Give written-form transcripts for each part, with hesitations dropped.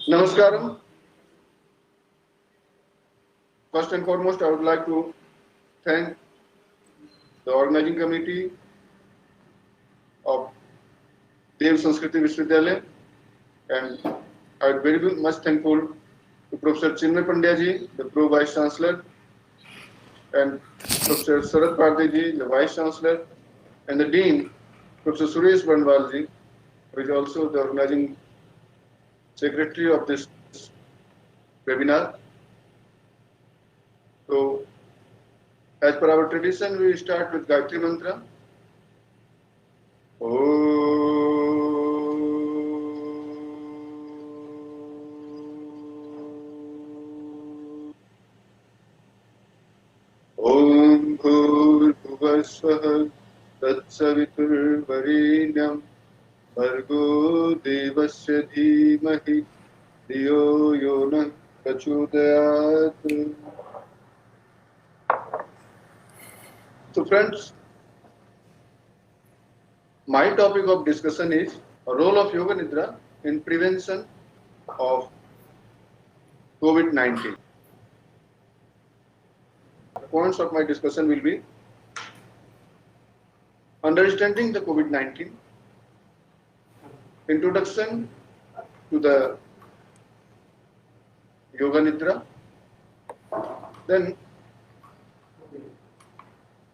Namaskaram. First and foremost, I would like to thank the organizing committee of Dev Sanskriti Vishwavidyalaya, and I am very much thankful to Professor Chinmay Pandya ji, the Pro Vice Chancellor, and Professor Sarath Pardey ji, the Vice Chancellor, and the Dean, Professor Suresh Banwal ji, who is also the organizing secretary of this webinar. So, as per our tradition, we start with Gayatri Mantra. Om Bhurbhuvasvah Tatsaviturvarenyam Bhargo Devasya Dhimahi Dhiyo Yona Prachodayat. So friends, my topic of discussion is a role of Yoga Nidra in prevention of COVID-19. The points of my discussion will be understanding the COVID-19, introduction to the Yoga Nidra, then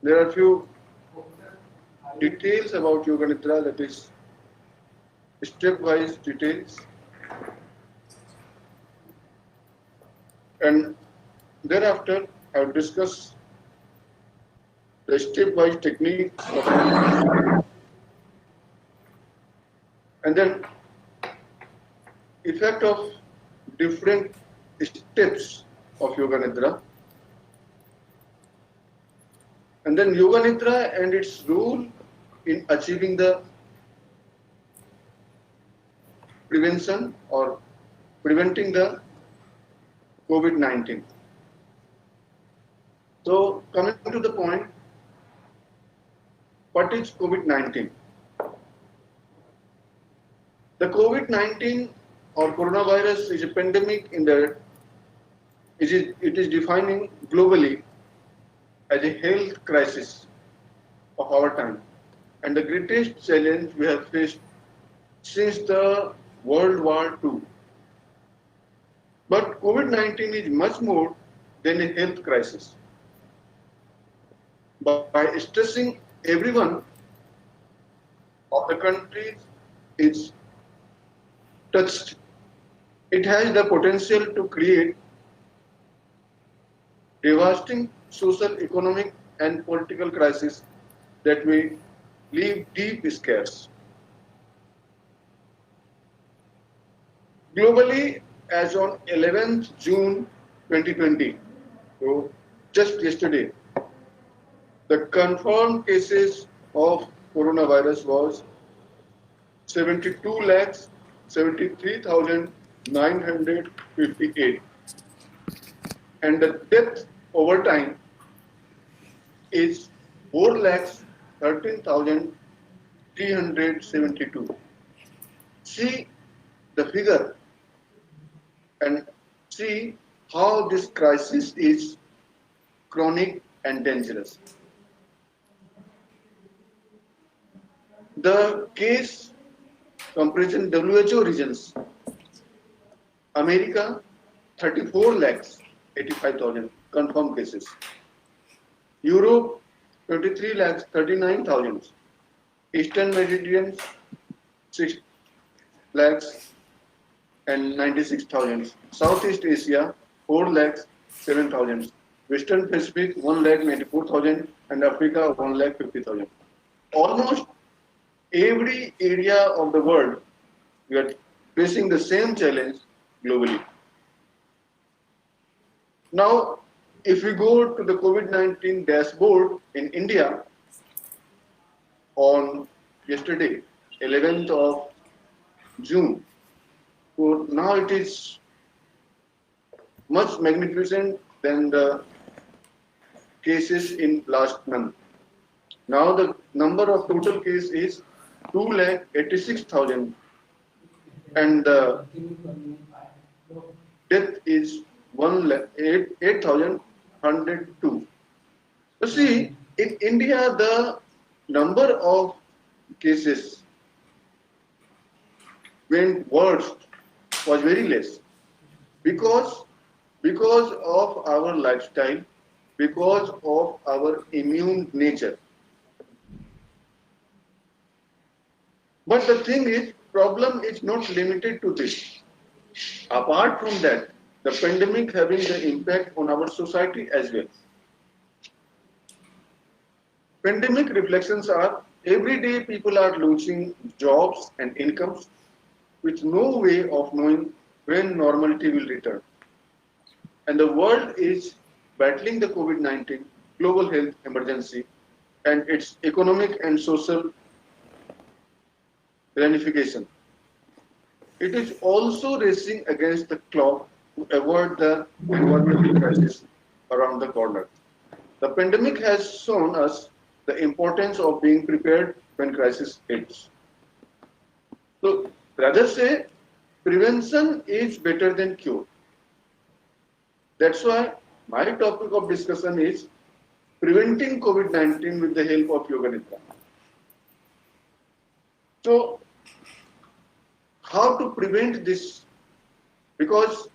there are few details about Yoga Nidra, that is step-wise details, and thereafter I will discuss the step-wise technique of and then effect of different steps of Yoga Nidra, and then Yoga Nidra and its role in achieving the prevention or preventing the COVID-19. So coming to the point, what is COVID-19? The COVID-19 or coronavirus is a pandemic in that it is defining globally as a health crisis of our time and the greatest challenge we have faced since the World War II. But COVID-19 is much more than a health crisis. By stressing everyone of the countries is touched, it has the potential to create devastating social, economic and political crisis that will leave deep scars. Globally, as on 11th June 2020, so just yesterday, the confirmed cases of coronavirus was 72,73,958, and the death over time is 4,13,372. See the figure and see how this crisis is chronic and dangerous. The case comparison WHO regions: America 34,85,000 confirmed cases, Europe 23,39,000, Eastern Mediterranean 6,96,000, Southeast Asia 4,07,000, Western Pacific 1,94,000, and Africa 1,50,000. Almost every area of the world we are facing the same challenge globally. Now, if we go to the COVID-19 dashboard in India on yesterday, 11th of June, so now it is much magnificent than the cases in last month. Now the number of total case is 2,86,000 and the Death is 8,102. You see, in India, the number of cases when worst was very less because because of our lifestyle, because of our immune nature. But the thing is, problem is not limited to this. Apart from that, the pandemic having the impact on our society as well. Pandemic reflections are every day people are losing jobs and incomes with no way of knowing when normality will return. And the world is battling the COVID-19 global health emergency and its economic and social ramification. It is also racing against the clock to avoid the environmental crisis around the corner. The pandemic has shown us the importance of being prepared when crisis hits. So, rather say, prevention is better than cure. That's why my topic of discussion is preventing COVID-19 with the help of Yoga Nidra. So, how to prevent this? Because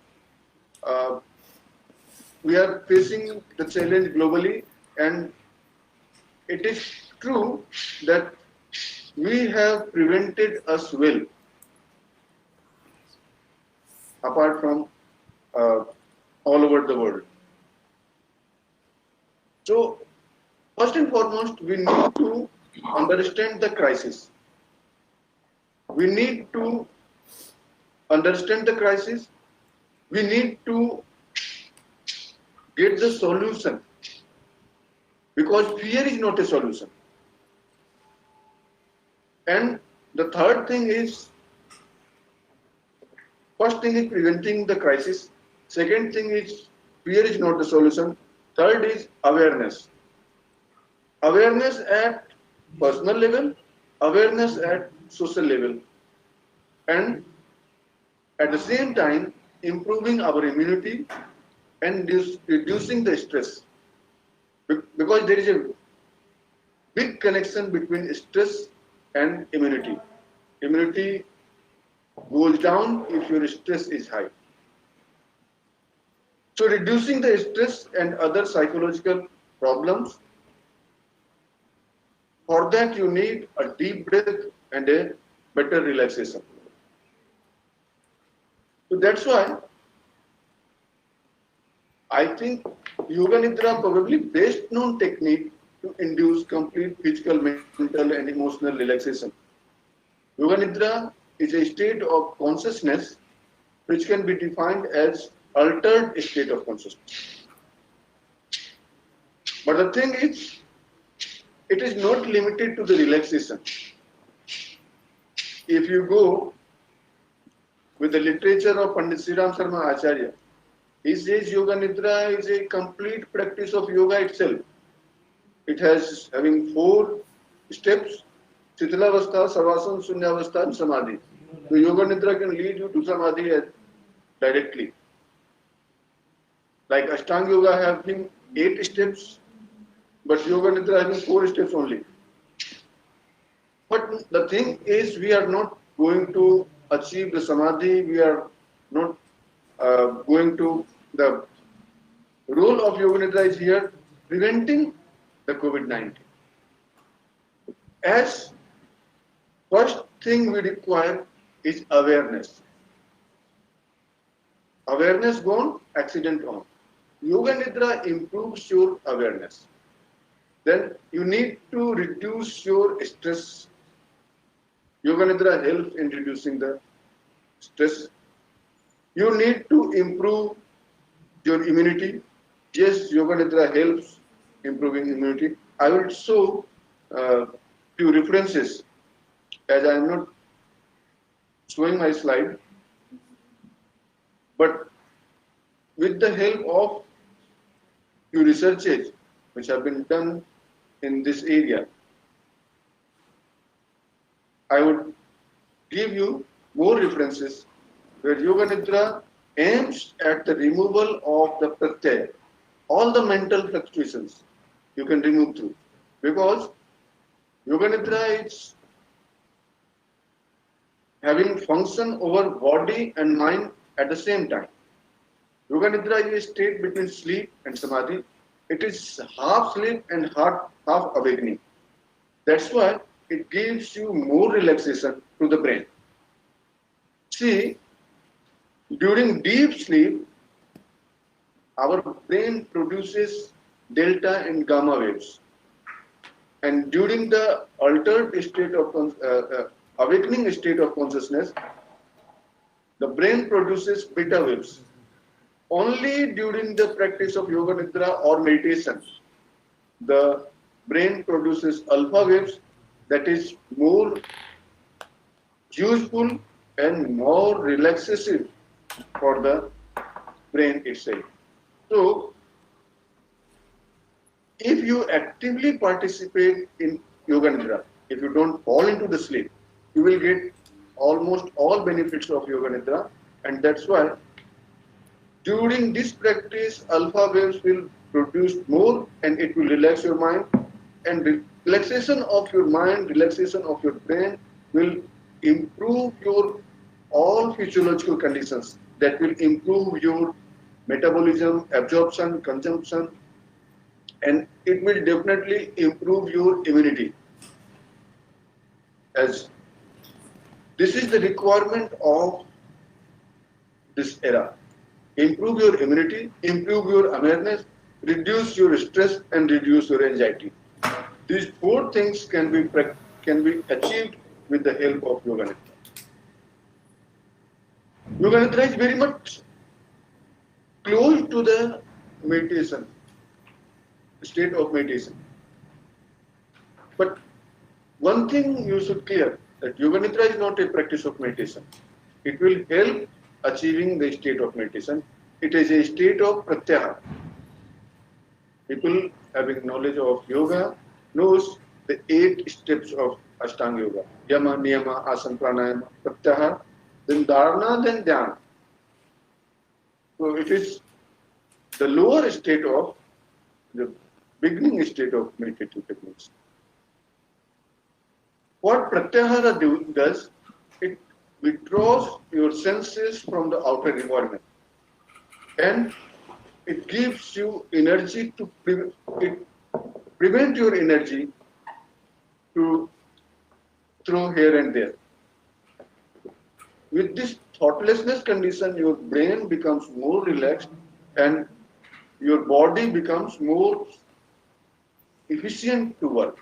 we are facing the challenge globally, and it is true that we have prevented us well, apart from all over the world. So, first and foremost, we need to understand the crisis. We need to understand the crisis. We need to get the solution, because fear is not a solution. And the third thing is, first thing is preventing the crisis. Second thing is, fear is not the solution. Third is awareness. Awareness at personal level, awareness at social level, and at the same time improving our immunity and reducing the stress. Because there is a big connection between stress and immunity. Immunity goes down if your stress is high. So reducing the stress and other psychological problems, for that you need a deep breath and a better relaxation. So that's why I think Yoga Nidra probably best known technique to induce complete physical, mental and emotional relaxation. Yoga Nidra is a state of consciousness which can be defined as altered state of consciousness. But the thing is, it is not limited to the relaxation. If you go with the literature of Pandit Sriram Sharma Acharya, he says Yoga Nidra is a complete practice of yoga itself. It has having 4 steps: Shithalavastha, Savasana, Sunyavastha and Samadhi. So Yoga Nidra can lead you to Samadhi directly. Like Ashtanga Yoga having 8 steps, but Yoga Nidra having 4 steps only. But the thing is, we are not going to achieve the Samadhi, we are not going to, the role of Yoga Nidra is here preventing the COVID-19. As first thing we require is awareness. Awareness gone, accident on. Yoga Nidra improves your awareness. Then you need to reduce your stress. Yoga Nidra helps in reducing the stress. You need to improve your immunity. Yes, Yoga Nidra helps improving immunity. I will show few references, as I am not showing my slide, but with the help of few researches which have been done in this area, I would give you more references where Yoga Nidra aims at the removal of the pratyaya, all the mental fluctuations you can remove through. Because Yoga Nidra is having function over body and mind at the same time. Yoga Nidra is a state between sleep and samadhi. It is half sleep and half awakening. That's why it gives you more relaxation to the brain. See, during deep sleep, our brain produces delta and gamma waves. And during the altered state of awakening state of consciousness, the brain produces beta waves. Only during the practice of Yoga Nidra or meditation, the brain produces alpha waves that is more useful and more relaxative for the brain itself. So, if you actively participate in Yoga Nidra, if you don't fall into the sleep, you will get almost all benefits of Yoga Nidra, and that's why during this practice, alpha waves will produce more and it will relax your mind, and relaxation of your mind, relaxation of your brain will improve your all physiological conditions. That will improve your metabolism, absorption, consumption, and it will definitely improve your immunity. As this is the requirement of this era. Improve your immunity, improve your awareness, reduce your stress, and reduce your anxiety. These four things can be achieved with the help of Yoga Nidra. Yoga Nidra is very much close to the meditation, state of meditation. But one thing you should clear, that Yoga Nidra is not a practice of meditation. It will help achieving the state of meditation. It is a state of pratyahara. People having knowledge of yoga knows the 8 steps of Ashtanga Yoga. Yama, Niyama, Asana, Pranayama, Pratyahara, then Dharana, then Dhyana. So it is the lower state of the beginning state of meditative techniques. What Pratyahara does, it withdraws your senses from the outer environment and it gives you energy to prevent your energy to throw here and there. With this thoughtlessness condition, your brain becomes more relaxed and your body becomes more efficient to work.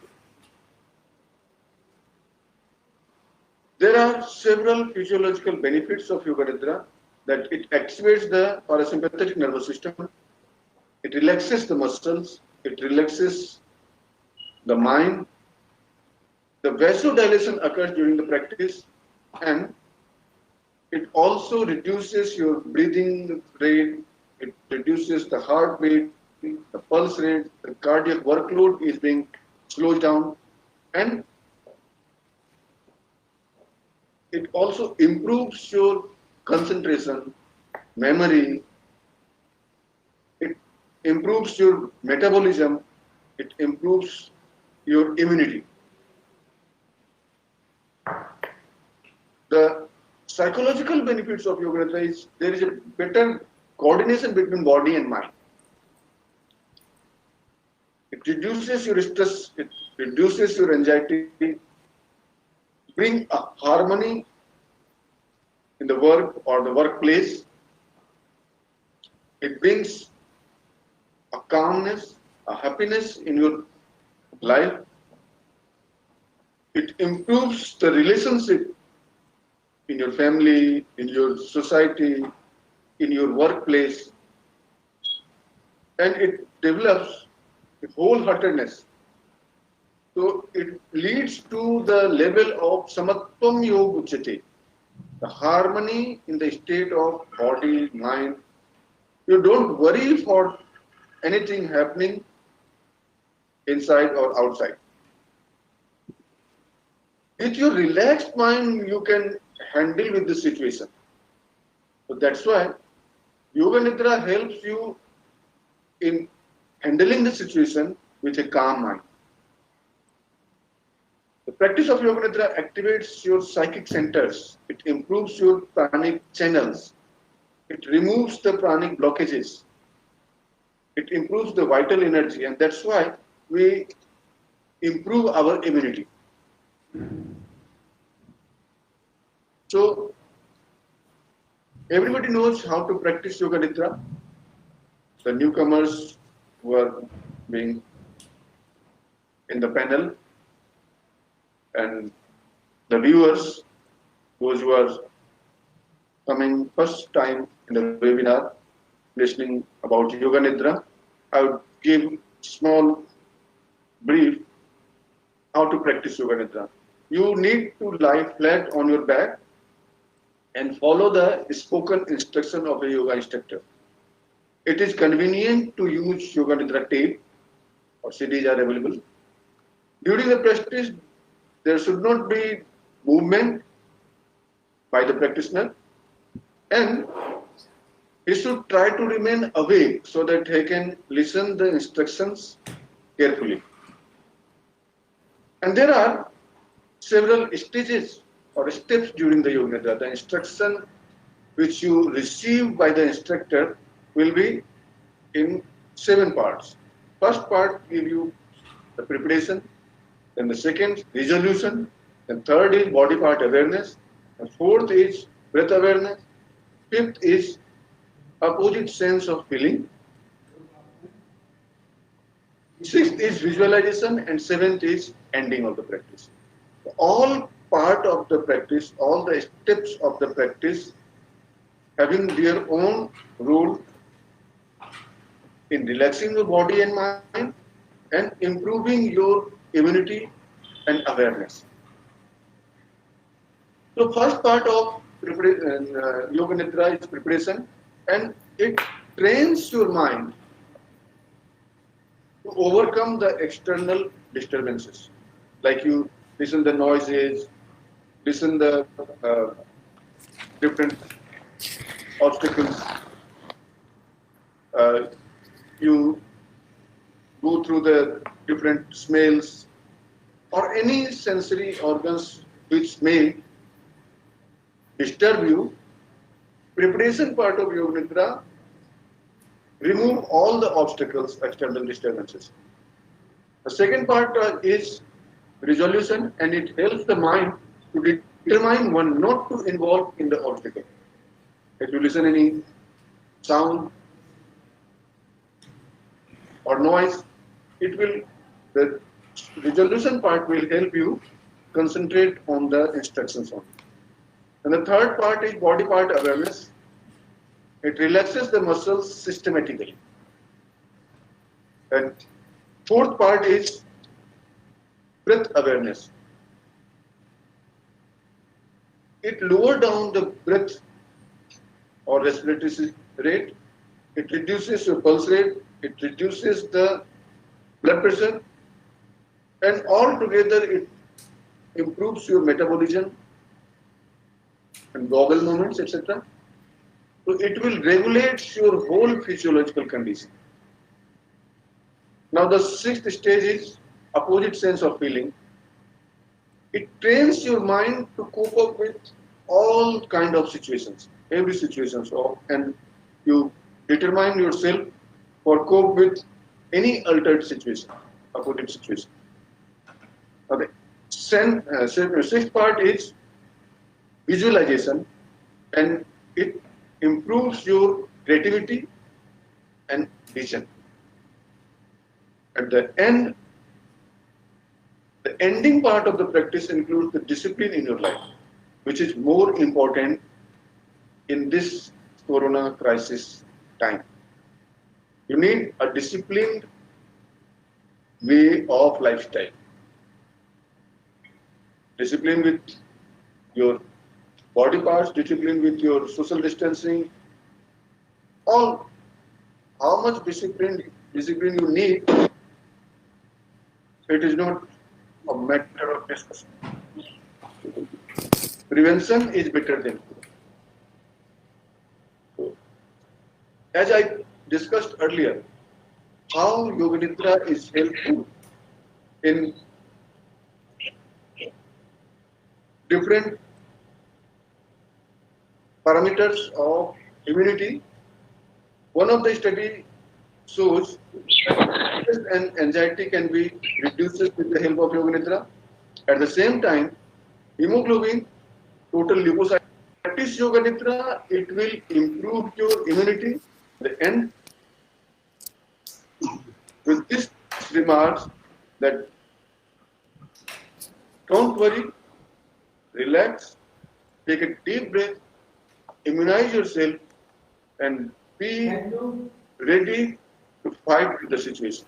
There are several physiological benefits of Yoga Nidra, that it activates the parasympathetic nervous system, it relaxes the muscles, it relaxes the mind, the vasodilation occurs during the practice, and it also reduces your breathing rate, it reduces the heart rate, the pulse rate, the cardiac workload is being slowed down, and it also improves your concentration, memory, it improves your metabolism, it improves your immunity. The psychological benefits of Yoga Nidra is there is a better coordination between body and mind. It reduces your stress, it reduces your anxiety, bring a harmony in the work or the workplace. It brings a calmness, a happiness in your life. It improves the relationship in your family, in your society, in your workplace, and it develops a wholeheartedness. So it leads to the level of samatvam yoga uchyate, the harmony in the state of body, mind. You don't worry for anything happening inside or outside. With your relaxed mind, you can handle with the situation. So that's why Yoga Nidra helps you in handling the situation with a calm mind. The practice of Yoga Nidra activates your psychic centers. It improves your pranic channels. It removes the pranic blockages. It improves the vital energy, and that's why we improve our immunity. So everybody knows how to practice Yoga Nidra. The newcomers who are being in the panel and the viewers, those who are coming first time in the webinar, listening about Yoga Nidra, I would give small brief how to practice Yoga Nidra. You need to lie flat on your back and follow the spoken instruction of a yoga instructor. It is convenient to use Yoga Nidra tape or CDs are available. During the practice, there should not be movement by the practitioner, and he should try to remain awake so that he can listen the instructions carefully. And there are several stages or steps during the Yoga Nidra. The instruction which you receive by the instructor will be in 7 parts. First part give you the preparation, then the second resolution, then third is body part awareness, and fourth is breath awareness, fifth is opposite sense of feeling, sixth is visualization, and seventh is ending of the practice. All part of the practice, all the steps of the practice having their own role in relaxing the body and mind and improving your immunity and awareness. So first part of Yoga Nidra is preparation, and it trains your mind to overcome the external disturbances. Like you listen the noises, listen the different obstacles. You go through the different smells or any sensory organs which may disturb you. Preparation part of Yoga Nidra remove all the obstacles, external disturbances. The second part is resolution, and it helps the mind to determine one not to involve in the obstacle. If you listen any sound or noise, the resolution part will help you concentrate on the instructions only. And the third part is body part awareness. It relaxes the muscles systematically. And fourth part is breath awareness. It lowers down the breath or respiratory rate. It reduces your pulse rate. It reduces the blood pressure. And altogether it improves your metabolism and bowel movements, etc. So it will regulate your whole physiological condition. Now the sixth stage is opposite sense of feeling. It trains your mind to cope up with all kind of situations, every situation. So, and you determine yourself for cope with any altered situation, opposite situation. Okay. Sixth part is visualization, and it improves your creativity and vision. At the end, the ending part of the practice includes the discipline in your life, which is more important in this corona crisis time. You need a disciplined way of lifestyle. Discipline with your body parts, discipline with your social distancing, all. How much discipline you need, it is not a matter of discussion. Prevention is better than cure. As I discussed earlier, how Yoga Nidra is helpful in different parameters of immunity. One of the study shows that stress and anxiety can be reduced with the help of Yoga Nidra. At the same time, hemoglobin, total leukocyte. Practice Yoga Nidra, it will improve your immunity. The end with this remarks that don't worry, relax, take a deep breath, immunize yourself, and be ready to fight with the situation.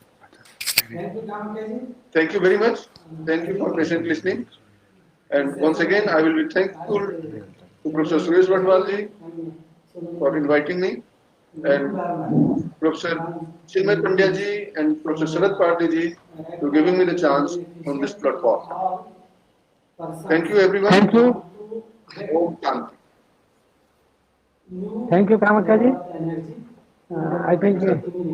Thank you very much. Thank you for patient listening. And once again, I will be thankful to Professor Suresh Wadhwalji for inviting me, and Professor Chinmay Pandya ji and Professor Sharad Parde ji to giving me the chance on this platform. Thank you everyone. Thank you. Om Shanti. Thank you, Kamakhya ji. I think